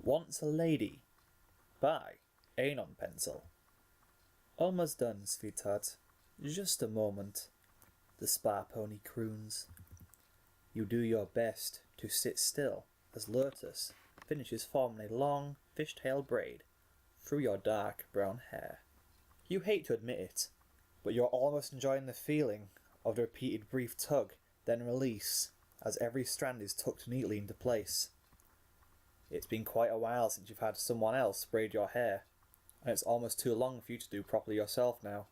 Once a Lady by Anonpencil. Almost done, sweetheart. Just a moment. The spa pony croons. You do your best to sit still as Lotus finishes forming a long fishtail braid through your dark brown hair. You hate to admit it, but you're almost enjoying the feeling of the repeated brief tug, then release, as every strand is tucked neatly into place. It's been quite a while since you've had someone else braid your hair, and it's almost too long for you to do properly yourself now.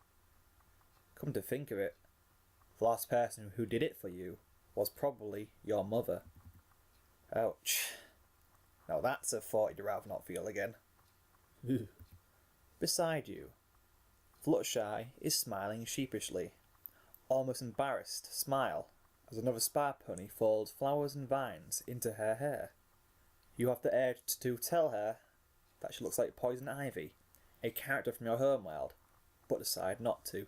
Come to think of it, the last person who did it for you was probably your mother. Ouch. Now that's a thought you'd rather not feel again. Beside you, Fluttershy is smiling sheepishly, almost embarrassed smile, as another spa pony folds flowers and vines into her hair. You have the urge to tell her that she looks like Poison Ivy, a character from your homeworld, but decide not to.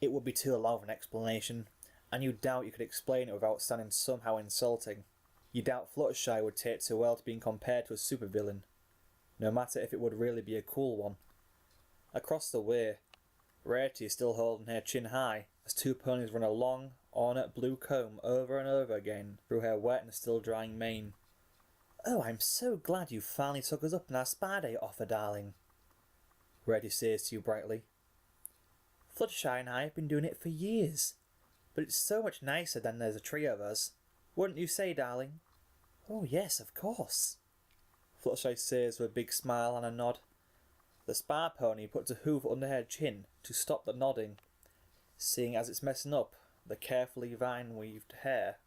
It would be too long of an explanation, and you doubt you could explain it without sounding somehow insulting. You doubt Fluttershy would take too well to being compared to a supervillain, no matter if it would really be a cool one. Across the way, Rarity is still holding her chin high as two ponies run a long, ornate blue comb over and over again through her wet and still drying mane. "Oh, I'm so glad you finally took us up on our spa day offer, darling," Rarity says to you brightly. "Fluttershy and I have been doing it for years, but it's so much nicer than there's a trio of us. Wouldn't you say, darling?" "Oh yes, of course," Fluttershy says with a big smile and a nod. The spa pony puts a hoof under her chin to stop the nodding, seeing as it's messing up the carefully vine-weaved hair.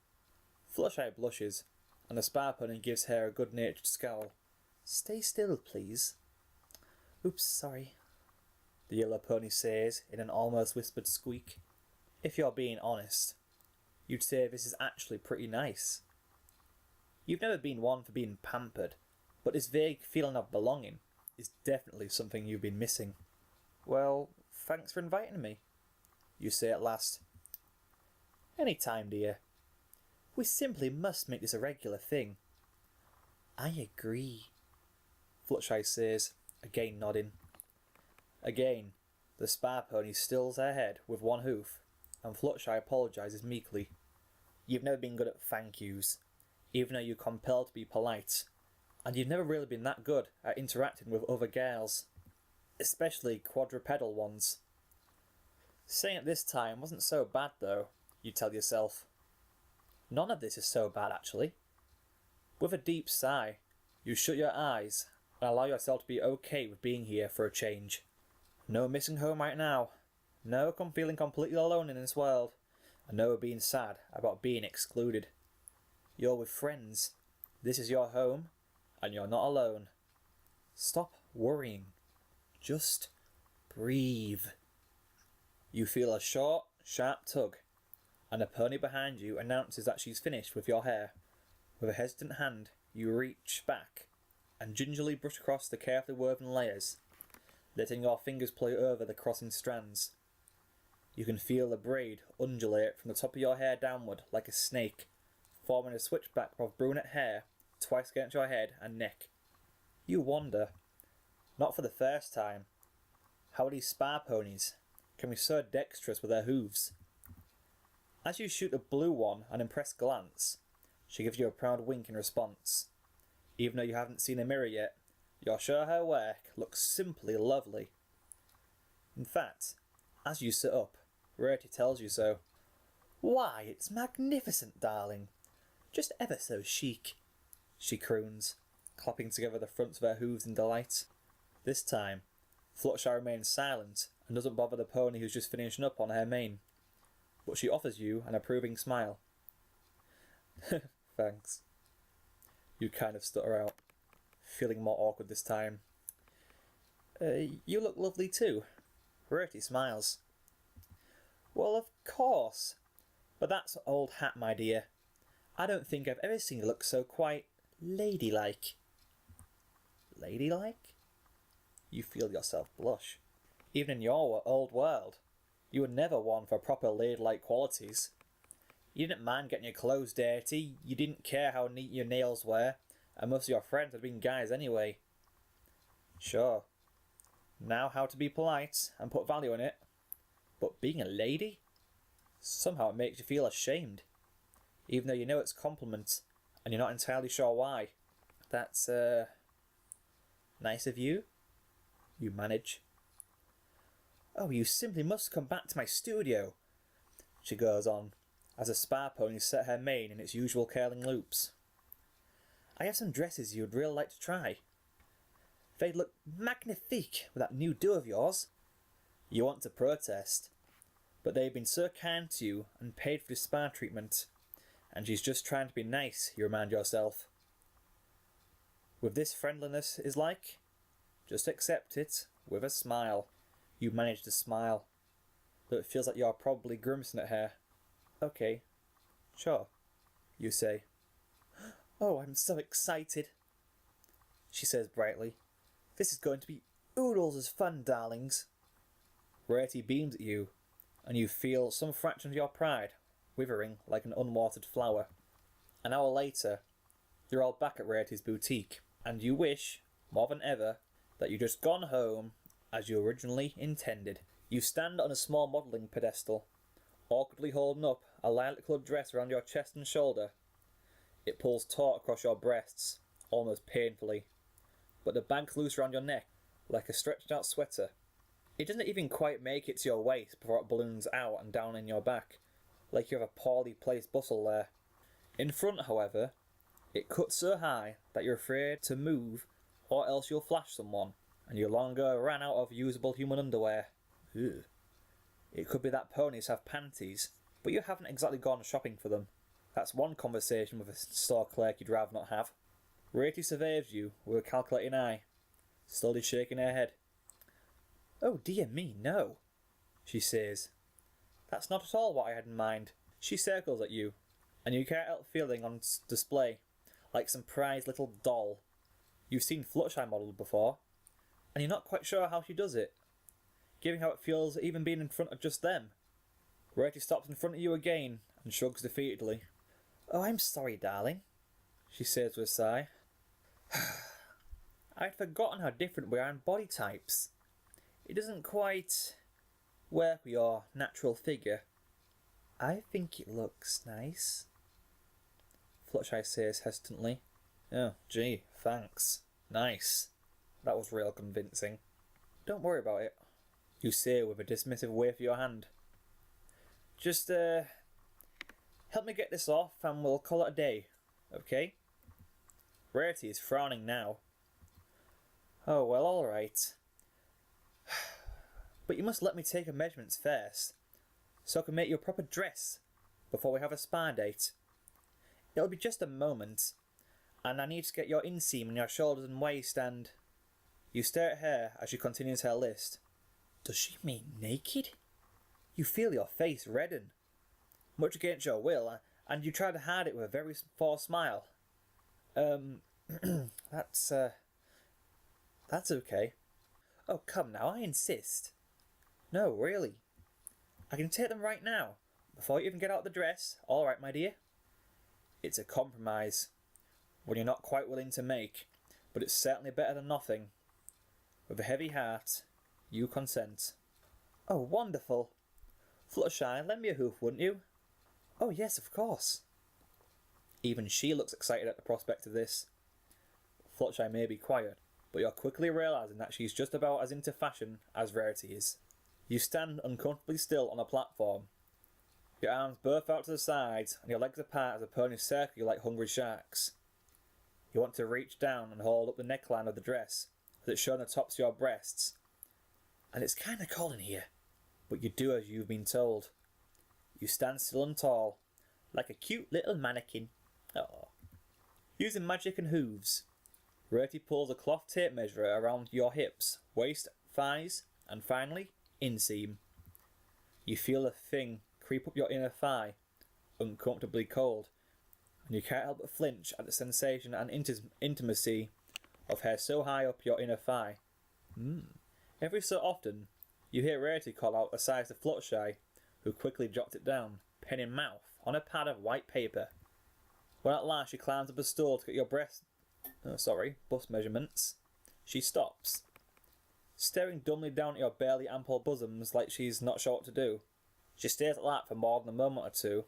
Fluttershy blushes, and the spa pony gives her a good-natured scowl. "Stay still, please." "Oops, sorry," the yellow pony says in an almost whispered squeak. If you're being honest, you'd say this is actually pretty nice. You've never been one for being pampered, but this vague feeling of belonging is definitely something you've been missing. "Well, thanks for inviting me," you say at last. "Any time, dear. We simply must make this a regular thing." "I agree," Fluttershy says, again nodding. Again, the spa pony stills her head with one hoof, and Fluttershy apologises meekly. You've never been good at thank yous, even though you're compelled to be polite, and you've never really been that good at interacting with other girls, especially quadrupedal ones. Saying it this time wasn't so bad though, you tell yourself. None of this is so bad actually. With a deep sigh, you shut your eyes and allow yourself to be okay with being here for a change. No missing home right now, no feeling completely alone in this world, and no being sad about being excluded. You're with friends, this is your home, and you're not alone. Stop worrying. Just breathe. You feel a short, sharp tug, and a pony behind you announces that she's finished with your hair. With a hesitant hand, you reach back and gingerly brush across the carefully woven layers, letting your fingers play over the crossing strands. You can feel the braid undulate from the top of your hair downward like a snake, forming a switchback of brunette hair twice against your head and neck. You wonder, not for the first time, how these spa ponies can be so dexterous with their hooves. As you shoot the blue one an impressed glance, she gives you a proud wink in response. Even though you haven't seen a mirror yet, you're sure her work looks simply lovely. In fact, as you sit up, Rarity tells you so. "Why, it's magnificent, darling. Just ever so chic," she croons, clapping together the fronts of her hooves in delight. This time, Fluttershy remains silent and doesn't bother the pony who's just finishing up on her mane, but she offers you an approving smile. "Thanks." You kind of stutter out, feeling more awkward this time. You look lovely too." Rarity smiles. "Well, of course. But that's old hat, my dear. I don't think I've ever seen you look so quite ladylike." "Ladylike?" You feel yourself blush. Even in your old world, you were never one for proper ladylike qualities. You didn't mind getting your clothes dirty, you didn't care how neat your nails were, and most of your friends had been guys anyway. Sure. Now how to be polite and put value in it. But being a lady? Somehow it makes you feel ashamed. Even though you know it's a compliment, and you're not entirely sure why. That's, nice of you, you manage. Oh, you simply must come back to my studio, she goes on, as the spa pony set her mane in its usual curling loops. I have some dresses you'd really like to try. They'd look magnifique with that new do of yours. You want to protest, but they've been so kind to you and paid for the spa treatment, and she's just trying to be nice, you remind yourself. With this friendliness is like, just accept it with a smile. You manage to smile, though it feels like you're probably grimacing at her. Okay, sure, you say. Oh, I'm so excited, she says brightly. This is going to be oodles of fun, darlings. Rarity beams at you, and you feel some fraction of your pride withering like an unwatered flower. An hour later, you're all back at Rarity's boutique, and you wish, more than ever, that you'd just gone home as you originally intended. You stand on a small modelling pedestal, awkwardly holding up a lilac-coloured dress around your chest and shoulder. It pulls taut across your breasts, almost painfully, but the bag's loose around your neck, like a stretched-out sweater. It doesn't even quite make it to your waist before it balloons out and down in your back, like you have a poorly placed bustle there. In front, however, it cuts so high that you're afraid to move or else you'll flash someone, and you long ago ran out of usable human underwear. Ugh. It could be that ponies have panties, but you haven't exactly gone shopping for them. That's one conversation with a store clerk you'd rather not have. Rarity surveys you with a calculating eye, slowly shaking her head. Oh dear me, no, she says. That's not at all what I had in mind. She circles at you, and you can't help feeling on display, like some prized little doll. You've seen Fluttershy modelled before, and you're not quite sure how she does it, given how it feels even being in front of just them. Rarity stops in front of you again and shrugs defeatedly. Oh, I'm sorry, darling, she says with a sigh. I'd forgotten how different we are in body types. It doesn't quite work with your natural figure. I think it looks nice, Fluttershy says hesitantly. Oh, gee, thanks. Nice. That was real convincing. Don't worry about it, you say with a dismissive wave of your hand. Just, help me get this off and we'll call it a day, okay? Rarity is frowning now. Oh, well, alright. But you must let me take your measurements first, so I can make you a proper dress before we have a spa date. It'll be just a moment, and I need to get your inseam on your shoulders and waist and... You stare at her as she continues her list. Does she mean naked? You feel your face redden, much against your will, and you try to hide it with a very forced smile. That's okay. Oh, come now, I insist. No, really. I can take them right now, before you even get out the dress. All right, my dear. It's a compromise, one you're not quite willing to make, but it's certainly better than nothing. With a heavy heart, you consent. Oh, wonderful. Fluttershy, lend me a hoof, wouldn't you? Oh, yes, of course. Even she looks excited at the prospect of this. Fluttershy may be quiet, but you're quickly realising that she's just about as into fashion as Rarity is. You stand uncomfortably still on a platform, your arms both out to the sides and your legs apart as the ponies circle you like hungry sharks. You want to reach down and hold up the neckline of the dress as it's shown the tops of your breasts. And it's kind of cold in here, but you do as you've been told. You stand still and tall, like a cute little mannequin. Aww. Using magic and hooves, Rarity pulls a cloth tape measure around your hips, waist, thighs, and finally, inseam. You feel a thing creep up your inner thigh, uncomfortably cold, and you can't help but flinch at the sensation and intimacy of hair so high up your inner thigh. Every so often, you hear Rarity call out a size to Fluttershy, who quickly jots it down, pen in mouth, on a pad of white paper. When at last she climbs up a stool to get your breast bust measurements, she stops, staring dumbly down at your barely ample bosoms like she's not sure what to do. She stares at that for more than a moment or two.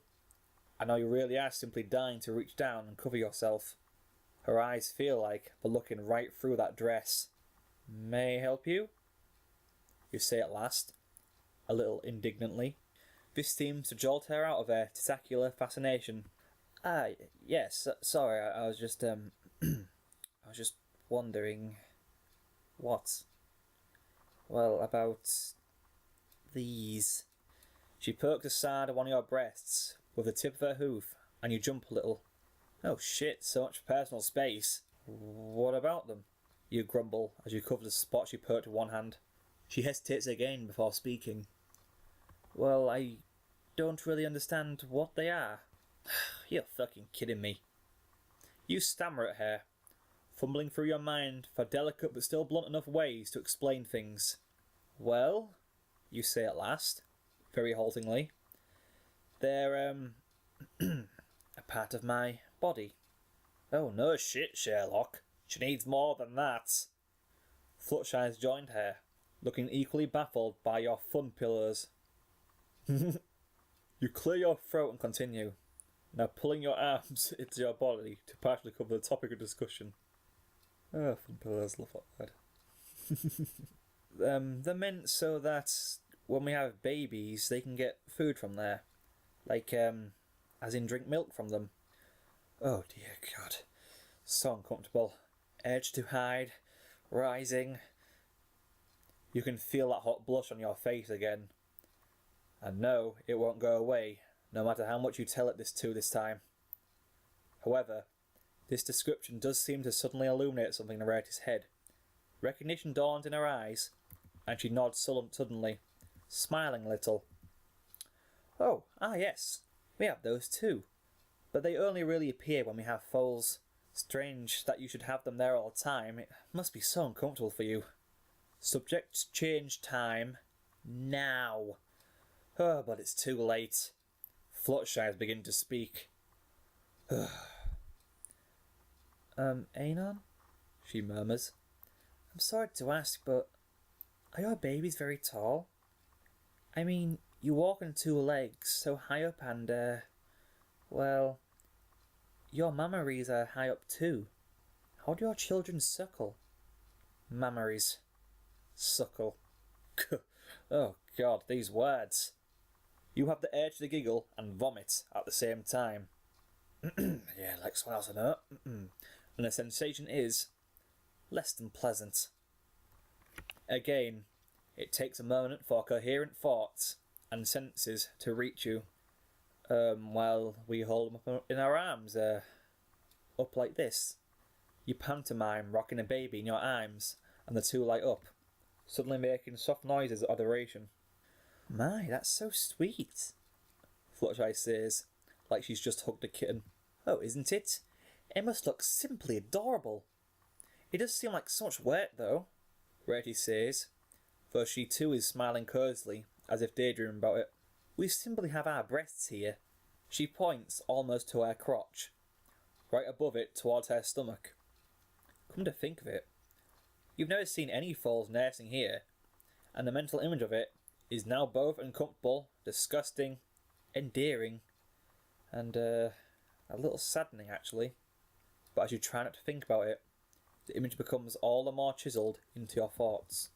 I know you really are simply dying to reach down and cover yourself. Her eyes feel like they're looking right through that dress. May I help you? You say at last, a little indignantly. This seems to jolt her out of her tentacular fascination. Yes, sorry, I was just, I was just wondering... What? Well, about... these. She pokes aside one of your breasts with the tip of her hoof, and you jump a little. Oh shit, so much personal space. What about them? You grumble as you cover the spot she poked with one hand. She hesitates again before speaking. Well, I don't really understand what they are. You're fucking kidding me. You stammer at her, fumbling through your mind for delicate but still blunt enough ways to explain things. Well, you say at last, very haltingly, they're, a part of my body. Oh no shit, Sherlock. She needs more than that. Fluttershy's joined her, looking equally baffled by your fun pillars. You clear your throat and continue, now pulling your arms into your body to partially cover the topic of discussion. Oh, fun pillars, love that word. They're meant so that when we have babies, they can get food from there. Like, as in drink milk from them. Oh dear God. So uncomfortable. Urge to hide. Rising. You can feel that hot blush on your face again. And no, it won't go away, no matter how much you tell it this time. However, this description does seem to suddenly illuminate something in Rarity's head. Recognition dawns in her eyes, and she nods suddenly, smiling a little. Oh, yes, we have those too. But they only really appear when we have foals. Strange that you should have them there all the time. It must be so uncomfortable for you. Subject change time. Now. Oh, but it's too late. Fluttershy is beginning to speak. Anon? She murmurs. I'm sorry to ask, but are your babies very tall? I mean, you walk on two legs, so high up and, well, your mammaries are high up too. How do your children suckle? Mammaries. Suckle. Oh God, these words. You have the urge to giggle and vomit at the same time. Yeah, like someone else I know. And the sensation is less than pleasant. Again, it takes a moment for coherent thoughts and sentences to reach you. While we hold them up in our arms, up like this. You pantomime rocking a baby in your arms, and the two light up, suddenly making soft noises of adoration. My, that's so sweet, Fluttershy says, like she's just hugged a kitten. Oh, isn't it? It must look simply adorable. It does seem like so much work, though, Rarity says, though she too is smiling cosily, as if daydreaming about it. We simply have our breasts here. She points almost to her crotch, right above it towards her stomach. Come to think of it, you've never seen any foals nursing here, and the mental image of it is now both uncomfortable, disgusting, endearing, and a little saddening actually. But as you try not to think about it, the image becomes all the more chiselled into your thoughts.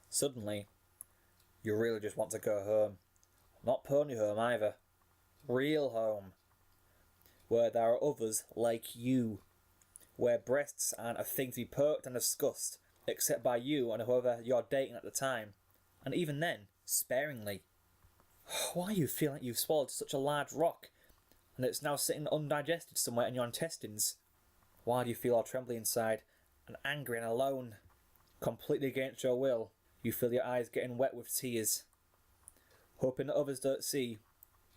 Suddenly, you really just want to go home. Not pony home either. Real home. Where there are others like you. Where breasts aren't a thing to be poked and discussed, except by you and whoever you're dating at the time. And even then, sparingly. Why you feel like you've swallowed such a large rock, and it's now sitting undigested somewhere in your intestines? Why do you feel all trembly inside, and angry and alone? Completely against your will, you feel your eyes getting wet with tears. Hoping that others don't see,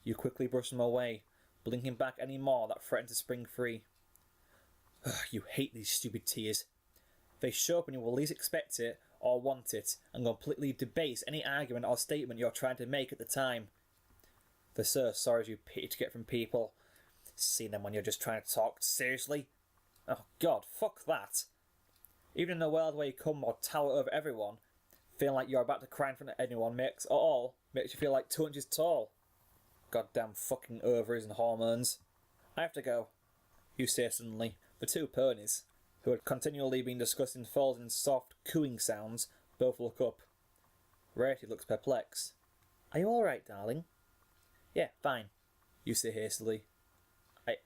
you quickly brush them away, blinking back any more that threaten to spring free. You hate these stupid tears. They show up when you will least expect it or want it, and completely debase any argument or statement you're trying to make at the time. They're so sorry you pity to get from people. Seeing them when you're just trying to talk seriously. Oh god, fuck that. Even in a world where you come or tower over everyone, feeling like you're about to cry in front of anyone makes you feel like 2 inches tall. Goddamn fucking ovaries and hormones. I have to go, you say suddenly. The two ponies, who had continually been discussing falls and soft cooing sounds, both look up. Rarity looks perplexed. Are you alright, darling? Yeah, fine, you say hastily.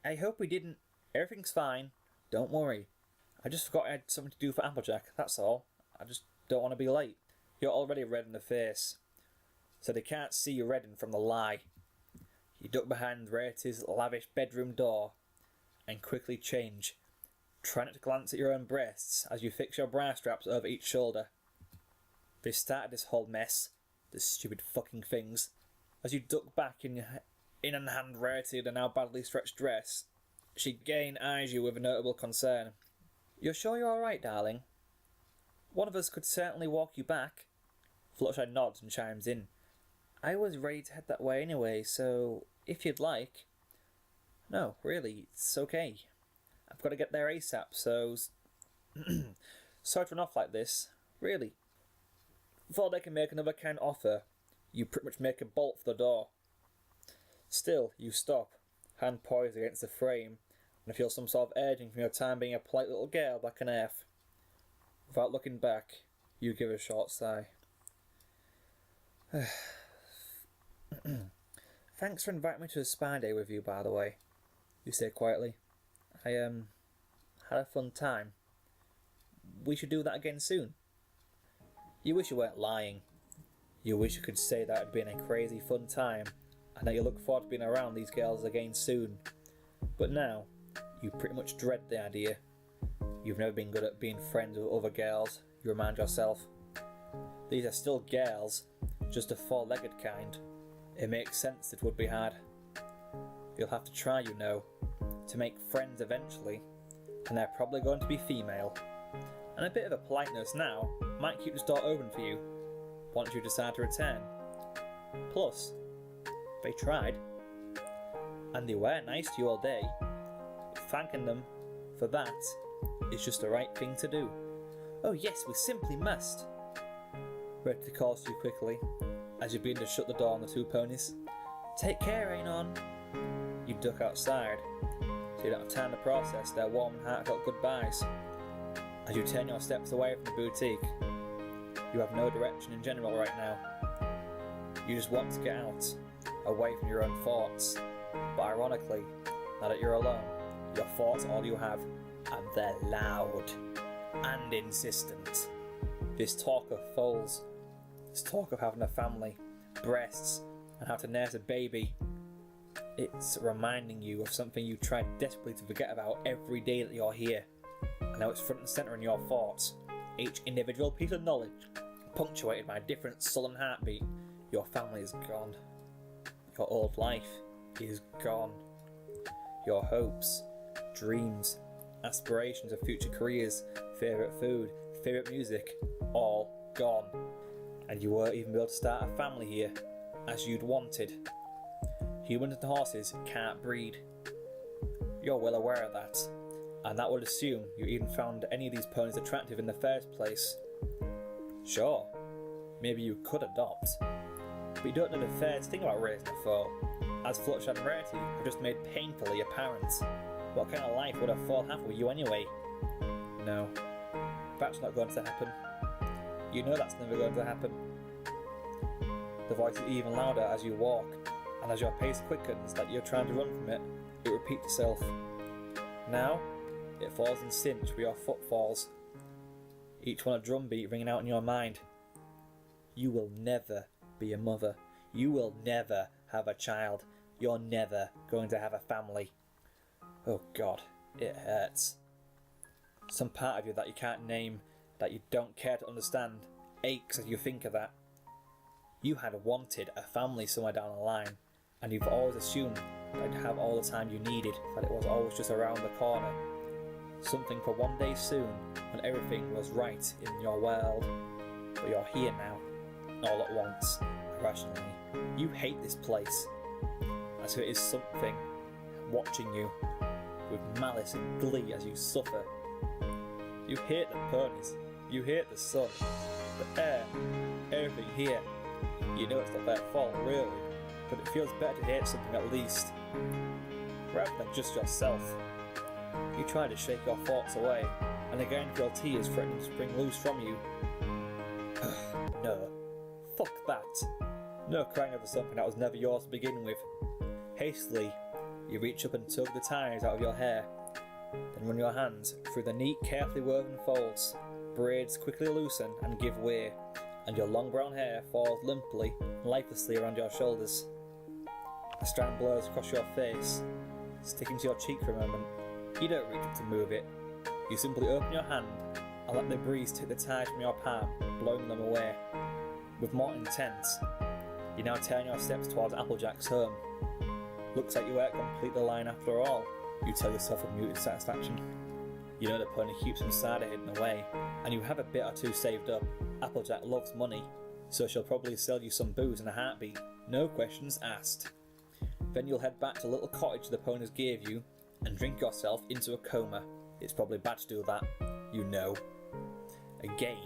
I hope we didn't... Everything's fine. Don't worry. I just forgot I had something to do for Applejack, that's all. I just don't want to be late. You're already red in the face, so they can't see you redden from the lie. You duck behind Rarity's lavish bedroom door and quickly change, try not to glance at your own breasts as you fix your bra straps over each shoulder. They started this whole mess, the stupid fucking things. As you duck back in and hand Rarity the now badly stretched dress, she again eyes you with a notable concern. You're sure you're alright, darling? One of us could certainly walk you back. Fluttershy nods and chimes in. I was ready to head that way anyway, so if you'd like... No, really, it's okay. I've got to get there ASAP, so... Sorry to run off like this, really. Before they can make another kind offer, you pretty much make a bolt for the door. Still, you stop, hand poised against the frame, and feel some sort of urging from your time being a polite little girl back on Earth. Without looking back, you give a short sigh. Thanks for inviting me to a spy day with you, by the way, you say quietly. I, had a fun time. We should do that again soon. You wish you weren't lying. You wish you could say that it'd been a crazy fun time, and that you look forward to being around these girls again soon. But now, you pretty much dread the idea. You've never been good at being friends with other girls, you remind yourself. These are still girls, just a four-legged kind. It makes sense it would be hard. You'll have to try, you know, to make friends eventually, and they're probably going to be female. And a bit of a politeness now might keep this door open for you, once you decide to return. Plus, they tried, and they were nice to you all day. Thanking them for that is just the right thing to do. Oh yes, we simply must. Rarity calls to you quickly, as you begin to shut the door on the two ponies. Take care, Anon. You duck outside, so you don't have time to process their warm and heartfelt goodbyes. As you turn your steps away from the boutique, you have no direction in general right now. You just want to get out, away from your own thoughts. But ironically, now that you're alone, your thoughts are all you have, and they're loud and insistent. This talk of foals, this talk of having a family, breasts, and how to nurse a baby, it's reminding you of something you tried desperately to forget about every day that you're here. And now it's front and centre in your thoughts. Each individual piece of knowledge, punctuated by a different sullen heartbeat. Your family is gone. Your old life is gone. Your hopes, dreams, aspirations of future careers, favourite food, favourite music, all gone. And you won't even be able to start a family here, as you'd wanted. Humans and horses can't breed. You're well aware of that, and that would assume you even found any of these ponies attractive in the first place. Sure, maybe you could adopt, but you don't know the fair thing about raising a foal, as Fluttershy and Rarity have just made painfully apparent. What kind of life would a foal have with you anyway? No, that's not going to happen. You know that's never going to happen. The voice is even louder as you walk, and as your pace quickens that you're trying to run from it, it repeats itself. Now, it falls in sync with your footfalls, each one a drumbeat ringing out in your mind. You will never be a mother. You will never have a child. You're never going to have a family. Oh God, it hurts. Some part of you that you can't name, that you don't care to understand, aches as you think of that. You had wanted a family somewhere down the line, and you've always assumed that you'd have all the time you needed, that it was always just around the corner. Something for one day soon, when everything was right in your world. But you're here now, all at once, irrationally. You hate this place, as if it is something watching you, with malice and glee as you suffer. You hate the ponies, you hate the sun, the air, everything here. You know it's not their fault really, but it feels better to hate something at least, rather than just yourself. You try to shake your thoughts away, and again feel tears threatening to spring loose from you. No, fuck that. No crying over something that was never yours to begin with. Hastily, you reach up and tug the ties out of your hair, then run your hands through the neat, carefully woven folds. Braids quickly loosen and give way, and your long brown hair falls limply and lifelessly around your shoulders. A strand blurs across your face, sticking to your cheek for a moment. You don't reach up to move it. You simply open your hand and let the breeze take the ties from your palm, blowing them away. With more intent, you now turn your steps towards Applejack's home. Looks like you won't complete the line after all, you tell yourself with muted satisfaction. You know the pony keeps some cider hidden away, and you have a bit or two saved up. Applejack loves money, so she'll probably sell you some booze in a heartbeat, no questions asked. Then you'll head back to the little cottage the ponies gave you, and drink yourself into a coma. It's probably bad to do that, you know. Again,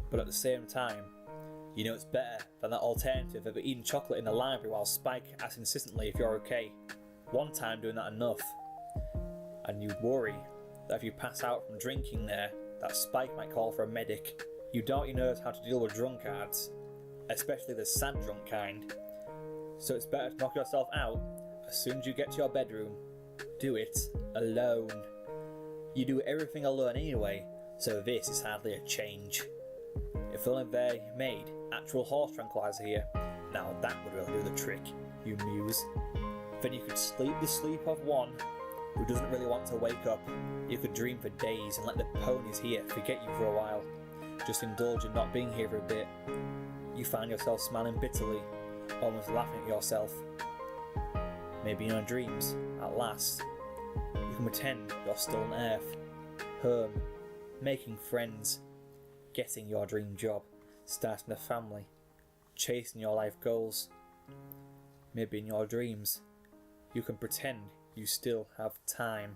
but at the same time, you know it's better than that alternative of eating chocolate in the library while Spike asks insistently if you're okay. One time doing that enough, and you worry that if you pass out from drinking there, that Spike might call for a medic. You doubt he knows how to deal with drunkards, especially the sad drunk kind. So it's better to knock yourself out as soon as you get to your bedroom. Do it alone. You do everything alone anyway, so this is hardly a change. If only they made actual horse tranquilizer here, now that would really do the trick, you muse. Then you could sleep the sleep of one who doesn't really want to wake up. You could dream for days and let the ponies here forget you for a while. Just indulge in not being here for a bit. You find yourself smiling bitterly, almost laughing at yourself. Maybe in your dreams, at last, you can pretend you're still on Earth, home, making friends, getting your dream job, starting a family, chasing your life goals. Maybe in your dreams, you can pretend you still have time.